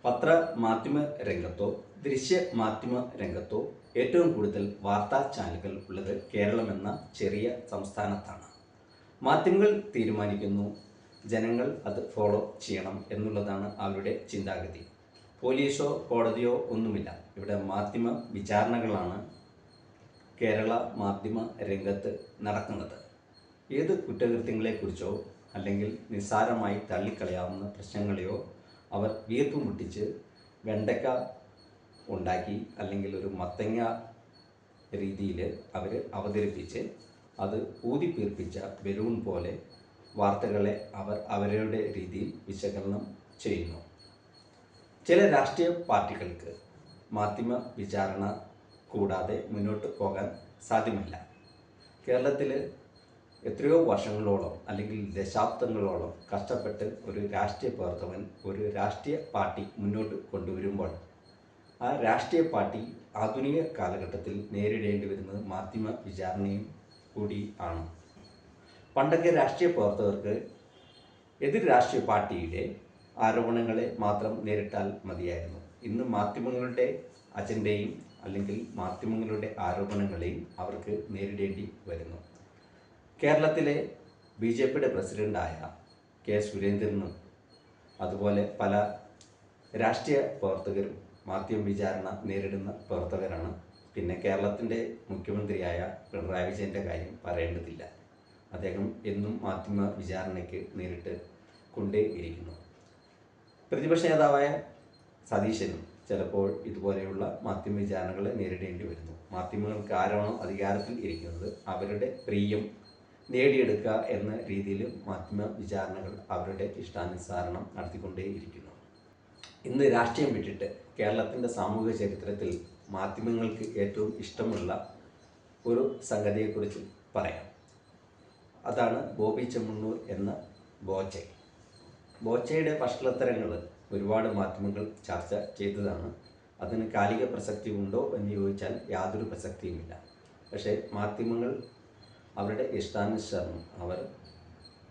പത്ര മാധ്യമ രംഗത്തോ ദൃശ്യ മാധ്യമ രംഗത്തോ ഏറ്റവും കൂടുതൽ വാർത്താ ചാനലുകൾ ഉള്ളത് കേരളം എന്ന ചെറിയ സംസ്ഥാനത്താണ്. മാധ്യമങ്ങൾ തീരുമാനിക്കുന്നു, ജനങ്ങൾ അത് ഫോളോ ചെയ്യണം എന്നുള്ളതാണ് അവരുടെ ചിന്താഗതി. പോലീസോ കോടതിയോ ഒന്നുമില്ല. ഇവിടെ മാധ്യമ വിചാരണകളാണ് കേരള മാധ്യമ രംഗത്ത് നടക്കുന്നത്. ഏത് കുറ്റകൃത്യങ്ങളെക്കുറിച്ചോ അല്ലെങ്കിൽ നിസ്സാരമായി തള്ളിക്കളയാവുന്ന പ്രശ്നങ്ങളെയോ അവർ വീർപ്പ് മുട്ടിച്ച് വെണ്ടയ്ക്ക ഉണ്ടാക്കി അല്ലെങ്കിൽ ഒരു മത്തങ്ങ രീതിയിൽ അവർ അവതരിപ്പിച്ച് അത് ഊതിപ്പീർപ്പിച്ച ബലൂൺ പോലെ വാർത്തകളെ അവർ അവരുടെ രീതിയിൽ വിശകലനം ചെയ്യുന്നു. ചില രാഷ്ട്രീയ പാർട്ടികൾക്ക് മാധ്യമ വിചാരണ കൂടാതെ മുന്നോട്ട് പോകാൻ സാധ്യമല്ല. കേരളത്തിൽ എത്രയോ വർഷങ്ങളോളം അല്ലെങ്കിൽ ദശാബ്ദങ്ങളോളം കഷ്ടപ്പെട്ട് ഒരു രാഷ്ട്രീയ പ്രവർത്തകൻ ഒരു രാഷ്ട്രീയ പാർട്ടി മുന്നോട്ട് കൊണ്ടുവരുമ്പോൾ ആ രാഷ്ട്രീയ പാർട്ടി ആധുനിക കാലഘട്ടത്തിൽ നേരിടേണ്ടി വരുന്നത് മാധ്യമ വിചാരണയും കൂടി ആണ്. പണ്ടൊക്കെ രാഷ്ട്രീയ പ്രവർത്തകർക്ക് എതിർ രാഷ്ട്രീയ പാർട്ടിയുടെ ആരോപണങ്ങളെ മാത്രം നേരിട്ടാൽ മതിയായിരുന്നു. ഇന്ന് മാധ്യമങ്ങളുടെ അജണ്ടയും അല്ലെങ്കിൽ മാധ്യമങ്ങളുടെ ആരോപണങ്ങളെയും അവർക്ക് നേരിടേണ്ടി വരുന്നു. കേരളത്തിലെ BJPയുടെ പ്രസിഡൻ്റായ കെ സുരേന്ദ്രനും അതുപോലെ പല രാഷ്ട്രീയ പ്രവർത്തകരും മാധ്യമ വിചാരണ നേരിടുന്ന പ്രവർത്തകരാണ്. പിന്നെ കേരളത്തിൻ്റെ മുഖ്യമന്ത്രിയായ പിണറായി വിജയൻ്റെ കാര്യം പറയേണ്ടതില്ല. അദ്ദേഹം എന്നും മാധ്യമ വിചാരണയ്ക്ക് നേരിട്ട് കൊണ്ടേയിരിക്കുന്നു. പ്രതിപക്ഷ നേതാവായ സതീശനും ചിലപ്പോൾ ഇതുപോലെയുള്ള മാധ്യമ വിചാരണകളെ നേരിടേണ്ടി വരുന്നു. മാധ്യമങ്ങൾക്ക് ആരാണോ അധികാരത്തിൽ ഇരിക്കുന്നത് അവരുടെ പ്രിയം നേടിയെടുക്കുക എന്ന രീതിയിൽ മാധ്യമ വിചാരണകൾ അവരുടെ ഇഷ്ടാനുസരണം നടത്തിക്കൊണ്ടേയിരിക്കുന്നു. ഇന്ന് രാഷ്ട്രീയം വിട്ടിട്ട് കേരളത്തിൻ്റെ സാമൂഹിക ചരിത്രത്തിൽ മാധ്യമങ്ങൾക്ക് ഏറ്റവും ഇഷ്ടമുള്ള ഒരു സംഗതിയെക്കുറിച്ച് പറയാം. അതാണ് ബോബി ചെമ്മണ്ണൂർ എന്ന ബോച്ചെ. ബോച്ചയുടെ പശ്ചാത്തലങ്ങൾ ഒരുപാട് മാധ്യമങ്ങൾ ചർച്ച ചെയ്തതാണ്. അതിന് കാലിക പ്രസക്തി ഉണ്ടോ എന്ന് ചോദിച്ചാൽ യാതൊരു പ്രസക്തിയുമില്ല. പക്ഷേ മാധ്യമങ്ങൾ അവരുടെ ഇഷ്ടാനുസരണം അവർ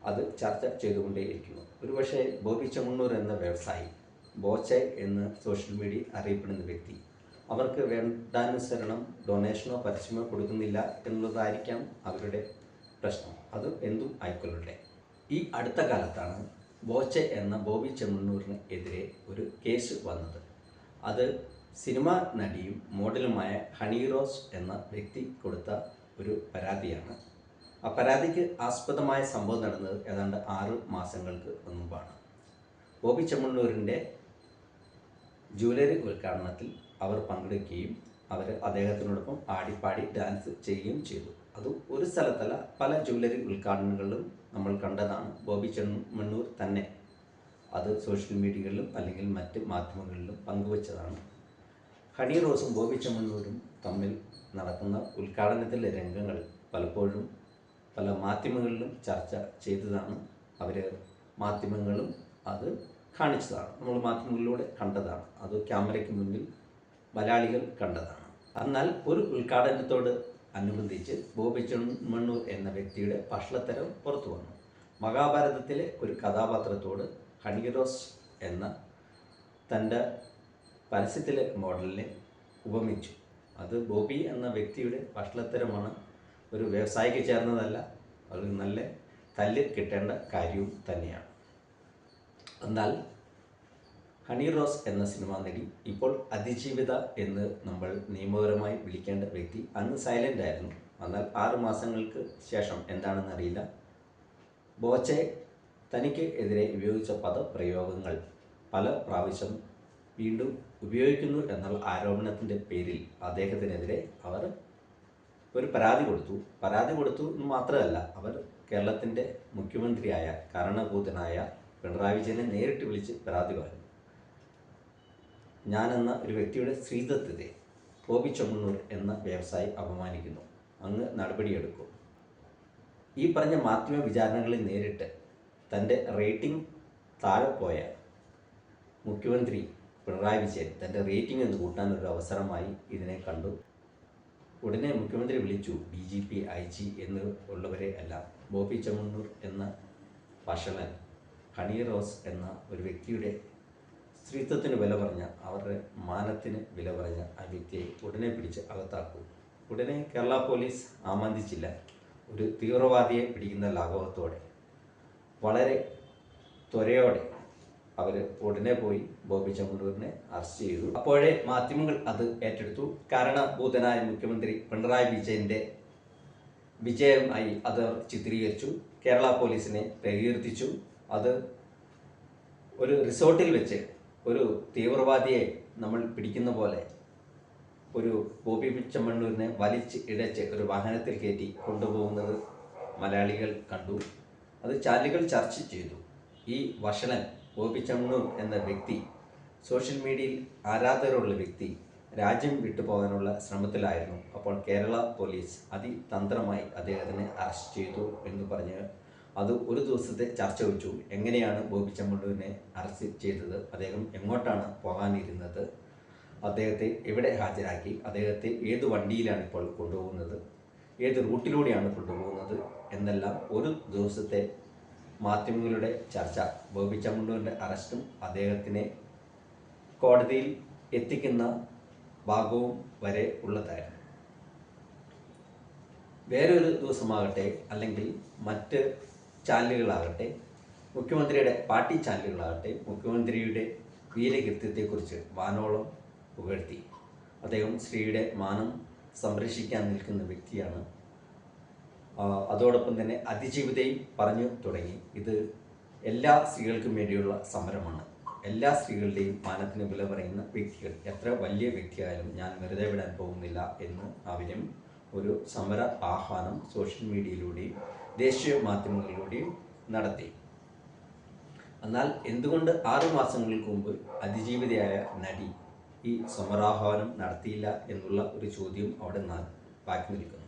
അത് ചർച്ച ചെയ്തുകൊണ്ടേയിരിക്കുന്നു. ഒരുപക്ഷെ ബോബി ചെമ്മണ്ണൂർ എന്ന വ്യവസായി, ബോച്ചെ എന്ന് സോഷ്യൽ മീഡിയ അറിയപ്പെടുന്ന വ്യക്തി, അവർക്ക് വേണ്ടാനുസരണം ഡൊണേഷനോ പരസ്യമോ കൊടുക്കുന്നില്ല എന്നുള്ളതായിരിക്കാം അവരുടെ പ്രശ്നം. അത് എന്തും ആയിക്കൊള്ളട്ടെ. ഈ അടുത്ത കാലത്താണ് ബോച്ചെ എന്ന ബോബി ചെമ്മണ്ണൂരിന് എതിരെ ഒരു കേസ് വന്നത്. അത് സിനിമാ നടിയും മോഡലുമായ ഹണി റോസ് എന്ന വ്യക്തി കൊടുത്ത ഒരു പരാതിയാണ്. ആ പരാതിക്ക് ആസ്പദമായ സംഭവം നടന്നത് ഏതാണ്ട് 6 മാസങ്ങൾക്ക് മുൻപാണ്. ബോബി ചെമ്മണ്ണൂരിൻ്റെ ജ്വല്ലറി ഉദ്ഘാടനത്തിൽ അവർ പങ്കെടുക്കുകയും അവർ അദ്ദേഹത്തിനോടൊപ്പം ആടിപ്പാടി ഡാൻസ് ചെയ്യുകയും ചെയ്തു. അത് ഒരു സ്ഥലത്തല്ല, പല ജ്വല്ലറി ഉദ്ഘാടനങ്ങളിലും നമ്മൾ കണ്ടതാണ്. ബോബി ചെമ്മണ്ണൂർ തന്നെ അത് സോഷ്യൽ മീഡിയകളിലും അല്ലെങ്കിൽ മറ്റ് മാധ്യമങ്ങളിലും പങ്കുവച്ചതാണ്. ഹണി റോസും ബോബി ചെമ്മണ്ണൂരും തമ്മിൽ നടക്കുന്ന ഉദ്ഘാടനത്തിലെ രംഗങ്ങൾ പലപ്പോഴും പല മാധ്യമങ്ങളിലും ചർച്ച ചെയ്തതാണ്. മാധ്യമങ്ങളും അത് കാണിച്ചതാണ്. നമ്മൾ മാധ്യമങ്ങളിലൂടെ കണ്ടതാണ്. അത് ക്യാമറയ്ക്ക് മുന്നിൽ മലയാളികൾ കണ്ടതാണ്. എന്നാൽ ഒരു ഉദ്ഘാടനത്തോട് അനുബന്ധിച്ച് ബോബി ചെമ്മണ്ണൂർ എന്ന വ്യക്തിയുടെ പശ്ചാത്തലം പുറത്തു വന്നു. മഹാഭാരതത്തിലെ ഒരു കഥാപാത്രത്തോട് ഹണി റോസ് എന്ന തൻ്റെ പരസ്യത്തിലെ മോഡലിനെ ഉപമിച്ചു. അത് ബോബി എന്ന വ്യക്തിയുടെ പശ്ചാത്തലമാണ്. ഒരു വ്യവസായിക്ക് ചേർന്നതല്ല. അത് നല്ല തല്ല് കിട്ടേണ്ട കാര്യവും തന്നെയാണ്. എന്നാൽ ഹണി റോസ് എന്ന സിനിമാ നടി, ഇപ്പോൾ അതിജീവിത എന്ന് നമ്മൾ നിയമപരമായി വിളിക്കേണ്ട വ്യക്തി, അന്ന് സൈലൻ്റ് ആയിരുന്നു. എന്നാൽ 6 മാസങ്ങൾക്ക് ശേഷം എന്താണെന്നറിയില്ല, ബോച്ചെ തനിക്ക് എതിരെ ഉപയോഗിച്ച പദപ്രയോഗങ്ങൾ പല പ്രാവശ്യം വീണ്ടും ഉപയോഗിക്കുന്നു എന്നുള്ള ആരോപണത്തിൻ്റെ പേരിൽ അദ്ദേഹത്തിനെതിരെ അവർ ഒരു പരാതി കൊടുത്തു എന്ന് മാത്രമല്ല, അവർ കേരളത്തിൻ്റെ മുഖ്യമന്ത്രിയായ കാരണഭൂതനായ പിണറായി വിജയനെ നേരിട്ട് വിളിച്ച് പരാതി പറഞ്ഞു. ഞാനെന്ന ഒരു വ്യക്തിയുടെ സ്ത്രീത്വത്തെ ബോബി ചെമ്മണ്ണൂർ എന്ന വ്യവസായി അപമാനിക്കുന്നു, അങ്ങ് നടപടിയെടുക്കും. ഈ പറഞ്ഞ മാധ്യമ വിചാരണകളിൽ നേരിട്ട് തൻ്റെ റേറ്റിംഗ് താഴെ പോയ മുഖ്യമന്ത്രി പിണറായി വിജയൻ തൻ്റെ റേറ്റിംഗ് ഒന്ന് കൂട്ടാൻ ഒരു അവസരമായി ഇതിനെ കണ്ടു. ഉടനെ മുഖ്യമന്ത്രി വിളിച്ചു DGP, IG എന്ന് ഉള്ളവരെ എല്ലാം. ബോബി ചെമ്മണ്ണൂർ എന്ന വഷളൻ ഹണി റോസ് എന്ന ഒരു വ്യക്തിയുടെ സ്ത്രീത്വത്തിന് വില പറഞ്ഞ, അവരുടെ മാനത്തിന് വില പറഞ്ഞ ആ വ്യക്തിയെ ഉടനെ പിടിച്ച് അകത്താക്കും. ഉടനെ കേരള പോലീസ് ആമന്തിച്ചില്ല. ഒരു തീവ്രവാദിയെ പിടിക്കുന്ന ലാഘവത്തോടെ, വളരെ ത്വരയോടെ അവർ ഉടനെ പോയി ബോബി ചെമ്മണ്ണൂരിനെ അറസ്റ്റ് ചെയ്തു. അപ്പോഴേ മാധ്യമങ്ങൾ അത് ഏറ്റെടുത്തു. കാരണഭൂതനായ മുഖ്യമന്ത്രി പിണറായി വിജയന്റെ വിജയമായി അത് ചിത്രീകരിച്ചു. കേരള പോലീസിനെ പ്രകീർത്തിച്ചു. അത് ഒരു റിസോർട്ടിൽ വെച്ച് ഒരു തീവ്രവാദിയെ നമ്മൾ പിടിക്കുന്ന പോലെ ഒരു ബോബി ചെമ്മണ്ണൂരിനെ വലിച്ച് ഇഴച്ച് ഒരു വാഹനത്തിൽ കയറ്റി കൊണ്ടുപോകുന്നത് മലയാളികൾ കണ്ടു. അത് ചാനലുകൾ ചർച്ച ചെയ്തു. ഈ വഷളൻ ബോബി ചെമ്മണ്ണൂർ എന്ന വ്യക്തി, സോഷ്യൽ മീഡിയയിൽ ആരാധകരുള്ള വ്യക്തി, രാജ്യം വിട്ടുപോകാനുള്ള ശ്രമത്തിലായിരുന്നു. അപ്പോൾ കേരള പോലീസ് അതിതന്ത്രമായി അദ്ദേഹത്തിനെ അറസ്റ്റ് ചെയ്തു എന്ന് പറഞ്ഞ് അത് ഒരു ദിവസത്തെ ചർച്ച വെച്ചു. എങ്ങനെയാണ് ബോബി ചെമ്മണ്ണൂരിനെ അറസ്റ്റ് ചെയ്തത്, അദ്ദേഹം എങ്ങോട്ടാണ് പോകാനിരുന്നത്, അദ്ദേഹത്തെ എവിടെ ഹാജരാക്കി, അദ്ദേഹത്തെ ഏത് വണ്ടിയിലാണ് ഇപ്പോൾ കൊണ്ടുപോകുന്നത്, ഏത് റൂട്ടിലൂടെയാണ് കൊണ്ടുപോകുന്നത് എന്നെല്ലാം ഒരു ദിവസത്തെ മാധ്യമങ്ങളുടെ ചർച്ച ബോബി ചെമ്മണ്ണൂരിൻ്റെ അറസ്റ്റും അദ്ദേഹത്തിനെ കോടതിയിൽ എത്തിക്കുന്ന ഭാഗവും വരെ ഉള്ളതായിരുന്നു. വേറൊരു ദിവസമാകട്ടെ, അല്ലെങ്കിൽ മറ്റ് ചാനലുകളാകട്ടെ, മുഖ്യമന്ത്രിയുടെ പാർട്ടി ചാനലുകളാകട്ടെ, മുഖ്യമന്ത്രിയുടെ വീരകൃത്യത്തെക്കുറിച്ച് വാനോളം പുകഴ്ത്തി. അദ്ദേഹം സ്ത്രീയുടെ മാനം സംരക്ഷിക്കാൻ നിൽക്കുന്ന വ്യക്തിയാണ്. അതോടൊപ്പം തന്നെ അതിജീവിതയും പറഞ്ഞു തുടങ്ങി. ഇത് എല്ലാ സ്ത്രീകൾക്കും വേണ്ടിയുള്ള സമരമാണ്. എല്ലാ സ്ത്രീകളുടെയും മാനത്തിന് വില പറയുന്ന വ്യക്തികൾ, എത്ര വലിയ വ്യക്തിയായാലും ഞാൻ വെറുതെ വിടാൻ പോകുന്നില്ല എന്ന് അവരും ഒരു സമര ആഹ്വാനം സോഷ്യൽ മീഡിയയിലൂടെയും ദേശീയ മാധ്യമങ്ങളിലൂടെയും നടത്തി. എന്നാൽ എന്തുകൊണ്ട് 6 മാസങ്ങൾക്ക് മുമ്പ് അതിജീവിതയായ നടി ഈ സമരാഹ്വാനം നടത്തിയില്ല എന്നുള്ള ഒരു ചോദ്യം അവിടെ ബാക്കി നിൽക്കുന്നു.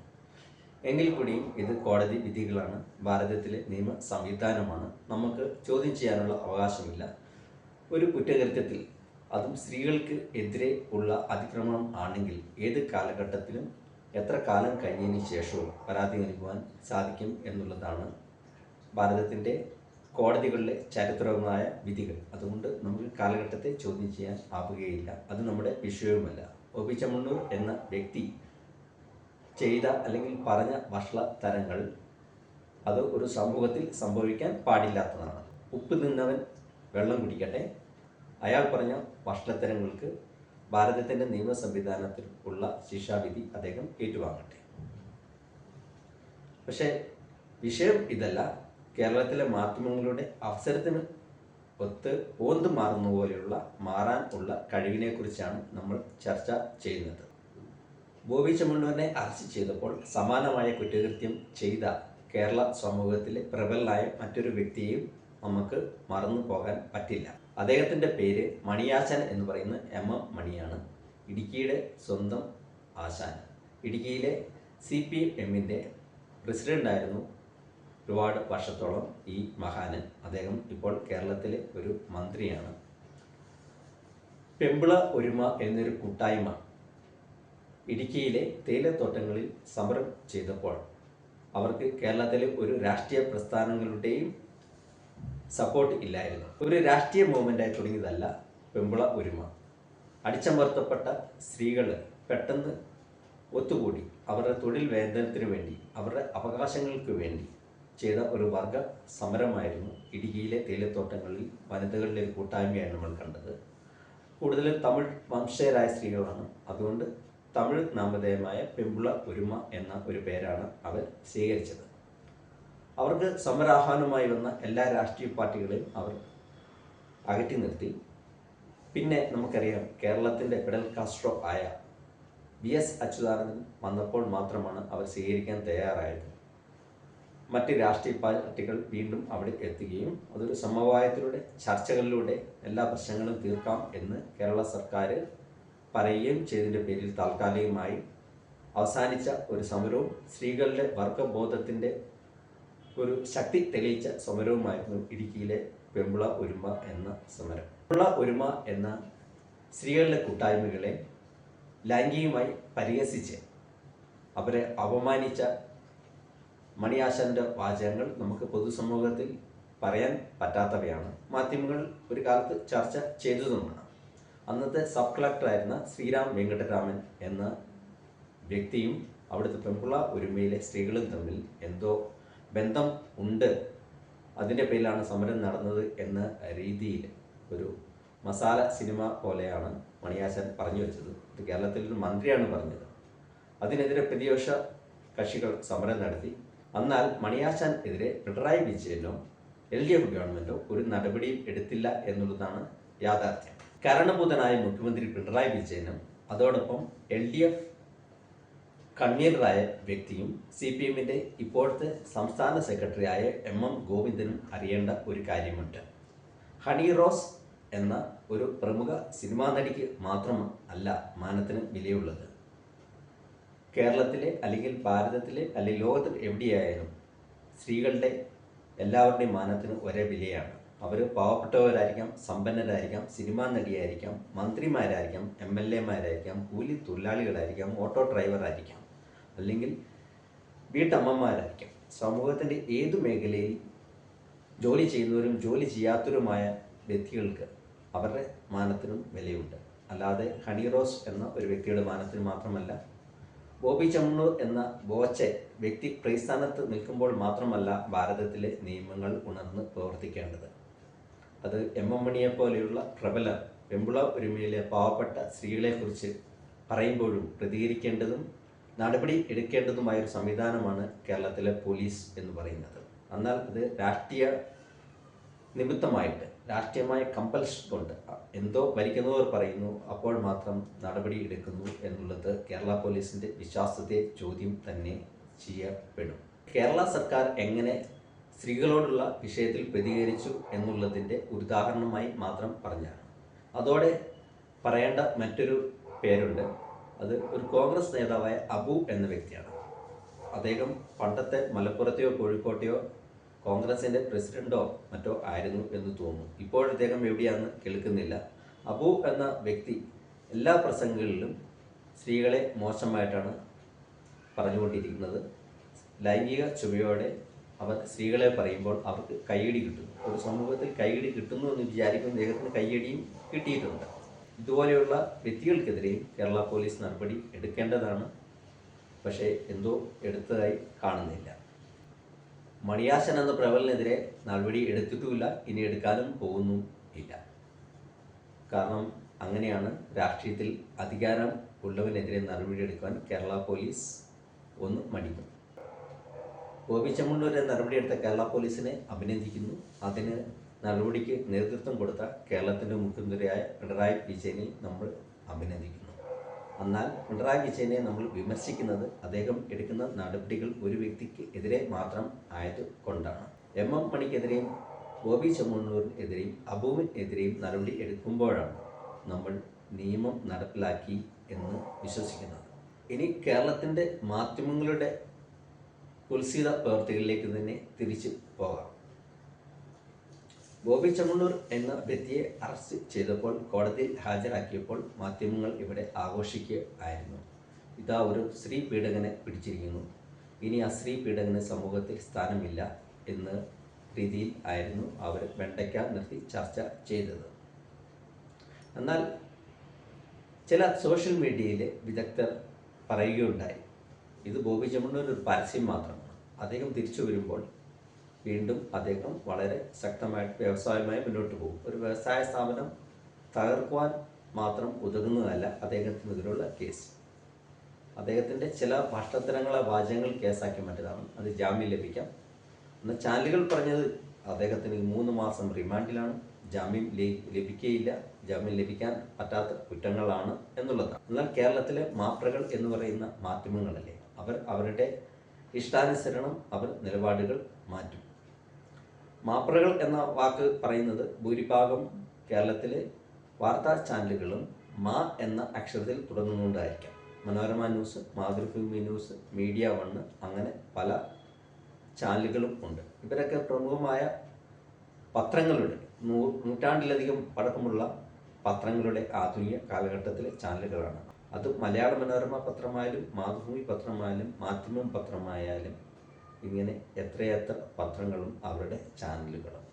എങ്കിൽ കൂടിയും ഇത് കോടതി വിധികളാണ്, ഭാരതത്തിലെ നിയമ സംവിധാനമാണ്. നമുക്ക് ചോദ്യം ചെയ്യാനുള്ള അവകാശമില്ല. ഒരു കുറ്റകൃത്യത്തിൽ, അതും സ്ത്രീകൾക്ക് എതിരെ ഉള്ള അതിക്രമണം ആണെങ്കിൽ, ഏത് കാലഘട്ടത്തിലും എത്ര കാലം കഴിഞ്ഞതിന് ശേഷവും പരാതി നൽകുവാൻ സാധിക്കും എന്നുള്ളതാണ് ഭാരതത്തിൻ്റെ കോടതികളിലെ ചരിത്രപരമായ വിധികൾ. അതുകൊണ്ട് നമുക്ക് കാലഘട്ടത്തെ ചോദ്യം ചെയ്യാൻ ആവുകയില്ല. അത് നമ്മുടെ വിഷയവുമല്ല. ബോബി ചെമ്മണ്ണൂർ എന്ന വ്യക്തി ചെയ്ത അല്ലെങ്കിൽ പറഞ്ഞ വഷളത്തരങ്ങൾ അത് ഒരു സമൂഹത്തിൽ സംഭവിക്കാൻ പാടില്ലാത്തതാണ്. ഉപ്പ് തിന്നവൻ വെള്ളം കുടിക്കട്ടെ. അയാൾ പറഞ്ഞ വഷളത്തരങ്ങൾക്ക് ഭാരതത്തിൻ്റെ നിയമ സംവിധാനത്തിൽ ഉള്ള ശിക്ഷാവിധി അദ്ദേഹം ഏറ്റുവാങ്ങട്ടെ. പക്ഷേ വിഷയം ഇതല്ല. കേരളത്തിലെ മാധ്യമങ്ങളുടെ അവസരത്തിന് ഒത്ത് ഓന്ത് മാറുന്ന പോലെയുള്ള മാറാൻ ഉള്ള കഴിവിനെക്കുറിച്ചാണ് നമ്മൾ ചർച്ച ചെയ്യുന്നത്. ബോബി ചെമ്മണ്ണൂരിനെ അറസ്റ്റ് ചെയ്തപ്പോൾ സമാനമായ കുറ്റകൃത്യം ചെയ്ത കേരള സമൂഹത്തിലെ പ്രബലനായ മറ്റൊരു വ്യക്തിയെയും നമുക്ക് മറന്നു പോകാൻ പറ്റില്ല. അദ്ദേഹത്തിൻ്റെ പേര് മണിയാശാൻ എന്ന് പറയുന്ന എം മണിയാണ്. ഇടുക്കിയുടെ സ്വന്തം ആശാൻ. ഇടുക്കിയിലെ CPM-ന്റെ പ്രസിഡൻ്റായിരുന്നു ഒരുപാട് വർഷത്തോളം ഈ മഹാന്. അദ്ദേഹം ഇപ്പോൾ കേരളത്തിലെ ഒരു മന്ത്രിയാണ്. പെമ്പിള ഒരുമ എന്നൊരു കൂട്ടായ്മ ഇടുക്കിയിലെ തേയിലത്തോട്ടങ്ങളിൽ സമരം ചെയ്തപ്പോൾ അവർക്ക് കേരളത്തിലെ ഒരു രാഷ്ട്രീയ പ്രസ്ഥാനങ്ങളുടെയും സപ്പോർട്ട് ഇല്ലായിരുന്നു. ഒരു രാഷ്ട്രീയ മൂവ്മെൻ്റായി തുടങ്ങിയതല്ല പെമ്പിള ഒരുമ. അടിച്ചമർത്തപ്പെട്ട സ്ത്രീകൾ പെട്ടെന്ന് ഒത്തുകൂടി അവരുടെ തൊഴിൽ വേതനത്തിന് വേണ്ടി, അവരുടെ അവകാശങ്ങൾക്ക് വേണ്ടി ചെയ്ത ഒരു വർഗ സമരമായിരുന്നു ഇടുക്കിയിലെ തേയിലത്തോട്ടങ്ങളിൽ വനിതകളുടെ ഒരു കൂട്ടായ്മയാണ് നമ്മൾ കണ്ടത്. കൂടുതലും തമിഴ് വംശജരായ സ്ത്രീകളാണ്. അതുകൊണ്ട് തമിഴ് നാമധേയമായ പെമ്പിള ഒരുമ എന്ന ഒരു പേരാണ് അവർ സ്വീകരിച്ചത്. അവർക്ക് സമരാഹ്വാനവുമായി വന്ന എല്ലാ രാഷ്ട്രീയ പാർട്ടികളെയും അവർ അകറ്റി നിർത്തി. പിന്നെ നമുക്കറിയാം, കേരളത്തിൻ്റെ ഫിഡൽ കാസ്ട്രോ ആയ VS അച്യുതാനന്ദൻ വന്നപ്പോൾ മാത്രമാണ് അവർ സ്വീകരിക്കാൻ തയ്യാറായത്. മറ്റ് രാഷ്ട്രീയ പാർട്ടികൾ വീണ്ടും അവിടെ എത്തുകയും അതൊരു സമവായത്തിലൂടെ, ചർച്ചകളിലൂടെ എല്ലാ പ്രശ്നങ്ങളും തീർക്കാം എന്ന് കേരള സർക്കാർ പറയുകയും ചെയ്തതിൻ്റെ പേരിൽ താൽക്കാലികമായി അവസാനിച്ച ഒരു സമരവും സ്ത്രീകളുടെ വർഗബോധത്തിൻ്റെ ഒരു ശക്തി തെളിയിച്ച സമരവുമായിരുന്നു ഇടുക്കിയിലെ പെമ്പിള ഒരുമ എന്ന സമരം. പെമ്പിള ഒരുമ എന്ന സ്ത്രീകളുടെ കൂട്ടായ്മകളെ ലൈംഗികമായി പരിഹസിച്ച് അവരെ അപമാനിച്ച മണിയാശാൻ്റെ വാചകങ്ങൾ നമുക്ക് പൊതുസമൂഹത്തിൽ പറയാൻ പറ്റാത്തവയാണ്. മാധ്യമങ്ങൾ ഒരു കാലത്ത് ചർച്ച ചെയ്തതുമാണ്. അന്നത്തെ സബ് കളക്ടറായിരുന്ന ശ്രീറാം വെങ്കിട്ടരാമൻ എന്ന വ്യക്തിയും അവിടുത്തെ പെൺപിള്ള ഒരുമയിലെ സ്ത്രീകളും തമ്മിൽ എന്തോ ബന്ധം ഉണ്ട്, അതിൻ്റെ പേരിലാണ് സമരം നടന്നത് എന്ന രീതിയിൽ ഒരു മസാല സിനിമ പോലെയാണ് മണിയാശാൻ പറഞ്ഞു വെച്ചത്. ഇത് കേരളത്തിലൊരു മന്ത്രിയാണ് പറഞ്ഞത്. അതിനെതിരെ പ്രതിപക്ഷ കക്ഷികൾ സമരം നടത്തി. എന്നാൽ മണിയാശാൻ എതിരെ പിണറായി വിജയനോ LDF ഗവൺമെൻറ്റോ ഒരു നടപടിയും എടുത്തില്ല എന്നുള്ളതാണ് യാഥാർത്ഥ്യം. കാരണഭൂതനായ മുഖ്യമന്ത്രി പിണറായി വിജയനും അതോടൊപ്പം LDF കൺവീനറായ വ്യക്തിയും CPMൻ്റെ ഇപ്പോഴത്തെ സംസ്ഥാന സെക്രട്ടറിയായ MM ഗോവിന്ദനും അറിയേണ്ട ഒരു കാര്യമുണ്ട്. ഹണി റോസ് എന്ന ഒരു പ്രമുഖ സിനിമാ നടിക്ക് മാത്രം അല്ല മാനത്തിന് വിലയുള്ളത്. കേരളത്തിലെ അല്ലെങ്കിൽ ഭാരതത്തിലെ അല്ലെങ്കിൽ ലോകത്തിൽ എവിടെയായാലും സ്ത്രീകളുടെ എല്ലാവരുടെയും മാനത്തിന് ഒരേ വിലയാണ്. അവർ പാവപ്പെട്ടവരായിരിക്കാം, സമ്പന്നരായിരിക്കാം, സിനിമാ നടിയായിരിക്കാം, മന്ത്രിമാരായിരിക്കാം, MLAമാരായിരിക്കാം, കൂലി തൊഴിലാളികളായിരിക്കാം, ഓട്ടോ ഡ്രൈവറായിരിക്കാം, അല്ലെങ്കിൽ വീട്ടമ്മമാരായിരിക്കാം. സമൂഹത്തിൻ്റെ ഏതു മേഖലയിൽ ജോലി ചെയ്യുന്നവരും ജോലി ചെയ്യാത്തവരുമായ വ്യക്തികൾക്ക് അവരുടെ മാനത്തിനും വിലയുണ്ട്. അല്ലാതെ ഹണി റോസ് എന്ന ഒരു വ്യക്തിയുടെ മാനത്തിന് മാത്രമല്ല, ബോബി ചെമ്മണ്ണൂർ എന്ന ബോച്ചെ വ്യക്തി പ്രതിസ്ഥാനത്ത് നിൽക്കുമ്പോൾ മാത്രമല്ല ഭാരതത്തിലെ നിയമങ്ങൾ ഉണർന്ന് പ്രവർത്തിക്കേണ്ടത്. അത് MM മണിയെ പോലെയുള്ള പ്രബലർ പെൺപിള്ള ഒരുമയിലെ പാവപ്പെട്ട സ്ത്രീകളെക്കുറിച്ച് പറയുമ്പോഴും പ്രതികരിക്കേണ്ടതും നടപടി എടുക്കേണ്ടതുമായൊരു സംവിധാനമാണ് കേരളത്തിലെ പോലീസ് എന്ന് പറയുന്നത്. എന്നാൽ ഇത് രാഷ്ട്രീയ നിമിത്തമായിട്ട്, രാഷ്ട്രീയമായ കമ്പൽഷൻ കൊണ്ട് എന്തോ ഭരിക്കുന്നവർ പറയുന്നു, അപ്പോൾ മാത്രം നടപടി എടുക്കുന്നു എന്നുള്ളത് കേരള പോലീസിൻ്റെ വിശ്വാസത്തെ ചോദ്യം തന്നെ ചെയ്യപ്പെടും. കേരള സർക്കാർ എങ്ങനെ സ്ത്രീകളോടുള്ള വിഷയത്തിൽ പ്രതികരിച്ചു എന്നുള്ളതിൻ്റെ ഉദാഹരണമായി മാത്രം പറഞ്ഞാണ്. അതോടെ പറയേണ്ട മറ്റൊരു പേരുണ്ട്. അത് ഒരു കോൺഗ്രസ് നേതാവായ അബു എന്ന വ്യക്തിയാണ്. അദ്ദേഹം പണ്ടത്തെ മലപ്പുറത്തെയോ കോഴിക്കോട്ടെയോ കോൺഗ്രസിൻ്റെ പ്രസിഡന്റോ മറ്റോ ആയിരുന്നു എന്ന് തോന്നുന്നു. ഇപ്പോൾ അദ്ദേഹം എവിടെയാണെന്ന് കേൾക്കുന്നില്ല. അബു എന്ന വ്യക്തി എല്ലാ പ്രസംഗങ്ങളിലും സ്ത്രീകളെ മോശമായിട്ടാണ് പറഞ്ഞുകൊണ്ടിരിക്കുന്നത്. ലൈംഗിക ചുവയോടെ അവർ സ്ത്രീകളെ പറയുമ്പോൾ അവർക്ക് കയ്യടി കിട്ടുന്നു. ഒരു സമൂഹത്തിൽ കയ്യടി കിട്ടുന്നു എന്ന് വിചാരിക്കുന്ന അദ്ദേഹത്തിന് കയ്യടിയും കിട്ടിയിട്ടുണ്ട്. ഇതുപോലെയുള്ള വ്യക്തികൾക്കെതിരെയും കേരള പോലീസ് നടപടി എടുക്കേണ്ടതാണ്. പക്ഷേ എന്തോ എടുത്തതായി കാണുന്നില്ല. മണിയാശൻ എന്ന പ്രബലനെതിരെ നടപടി എടുത്തിട്ടുമില്ല, ഇനി എടുക്കാനും പോകുന്നും ഇല്ല. കാരണം അങ്ങനെയാണ് രാഷ്ട്രീയത്തിൽ അധികാരം ഉള്ളവനെതിരെ നടപടിയെടുക്കാൻ കേരള പോലീസ് ഒന്ന് മടിക്കും. ബോബി ചെമ്മണ്ണൂരെ നടപടിയെടുത്ത കേരള പോലീസിനെ അഭിനന്ദിക്കുന്നു. അതിന് നടപടിക്ക് നേതൃത്വം കൊടുത്ത കേരളത്തിൻ്റെ മുഖ്യമന്ത്രിയായ പിണറായി വിജയനെ നമ്മൾ അഭിനന്ദിക്കുന്നു. എന്നാൽ പിണറായി വിജയനെ നമ്മൾ വിമർശിക്കുന്നത് അദ്ദേഹം എടുക്കുന്ന നടപടികൾ ഒരു വ്യക്തിക്ക് എതിരെ മാത്രം ആയത് കൊണ്ടാണ്. MM മണിക്കെതിരെയും ബോബി ചെമ്മണ്ണൂരിനെതിരെയും അബുവിനെതിരെയും നടപടി എടുക്കുമ്പോഴാണ് നമ്മൾ നിയമം നടപ്പിലാക്കി എന്ന് വിശ്വസിക്കുന്നത്. ഇനി കേരളത്തിൻ്റെ മാധ്യമങ്ങളുടെ കുൽസിത പ്രവർത്തികളിലേക്ക് തന്നെ തിരിച്ചു പോകാം. ബോബി ചെമ്മണ്ണൂർ എന്ന വ്യക്തിയെ അറസ്റ്റ് ചെയ്തപ്പോൾ കോടതിയിൽ ഹാജരാക്കിയപ്പോൾ മാധ്യമങ്ങൾ ഇവിടെ ആഘോഷിക്കുകയായിരുന്നു. ഇതാ ഒരു സ്ത്രീ പീഡകനെ പിടിച്ചിരിക്കുന്നു, ഇനി ആ സ്ത്രീ പീഡകന് സമൂഹത്തിൽ സ്ഥാനമില്ല എന്ന രീതിയിൽ ആയിരുന്നു അവർ വെണ്ടയ്ക്ക നിർത്തി ചർച്ച ചെയ്തത്. എന്നാൽ ചില സോഷ്യൽ മീഡിയയിലെ വിദഗ്ധർ പറയുകയുണ്ടായി, ഇത് ബോബി ചെമ്മണ്ണൂർ ഒരു പരസ്യം മാത്രമാണ്. അദ്ദേഹം തിരിച്ചു വരുമ്പോൾ വീണ്ടും അദ്ദേഹം വളരെ ശക്തമായിട്ട് വ്യവസായമായി മുന്നോട്ട് പോകും. ഒരു വ്യവസായ സ്ഥാപനം തകർക്കുവാൻ മാത്രം ഉതകുന്നതല്ല അദ്ദേഹത്തിനെതിരുള്ള കേസ്. അദ്ദേഹത്തിൻ്റെ ചില ഭഷ്ടത്തരങ്ങളെ വാചകങ്ങൾ കേസാക്കി മാറ്റതാണ്. അത് ജാമ്യം ലഭിക്കാം. എന്നാൽ ചാനലുകൾ പറഞ്ഞത് അദ്ദേഹത്തിന് 3 മാസം റിമാൻഡിലാണ്, ജാമ്യം ലഭിക്കുകയില്ല, ജാമ്യം ലഭിക്കാൻ പറ്റാത്ത കുറ്റങ്ങളാണ് എന്നുള്ളതാണ്. എന്നാൽ കേരളത്തിലെ മാപ്രകൾ എന്ന് പറയുന്ന മാധ്യമങ്ങളല്ലേ, അവർ അവരുടെ ഇഷ്ടാനുസരണം അവർ നിലപാടുകൾ മാറ്റും. മാപ്രകൾ എന്ന വാക്ക് പറയുന്നത് ഭൂരിഭാഗം കേരളത്തിലെ വാർത്താ ചാനലുകളും മാ എന്ന അക്ഷരത്തിൽ തുടങ്ങുന്നുണ്ടായിരിക്കാം. Manorama news, Mathrubhumi news, media 1 അങ്ങനെ പല ചാനലുകളും ഉണ്ട്. ഇവരൊക്കെ പ്രമുഖമായ പത്രങ്ങളുടെ നൂറ്റാണ്ടിലധികം പഴക്കമുള്ള പത്രങ്ങളുടെ ആധുനിക കാലഘട്ടത്തിലെ ചാനലുകളാണ്. അത് മലയാള മനോരമ പത്രമായാലും മാതൃഭൂമി പത്രമായാലും മാധ്യമം പത്രമായാലും ഇങ്ങനെ എത്രയെത്ര പത്രങ്ങളും അവരുടെ ചാനലുകളും.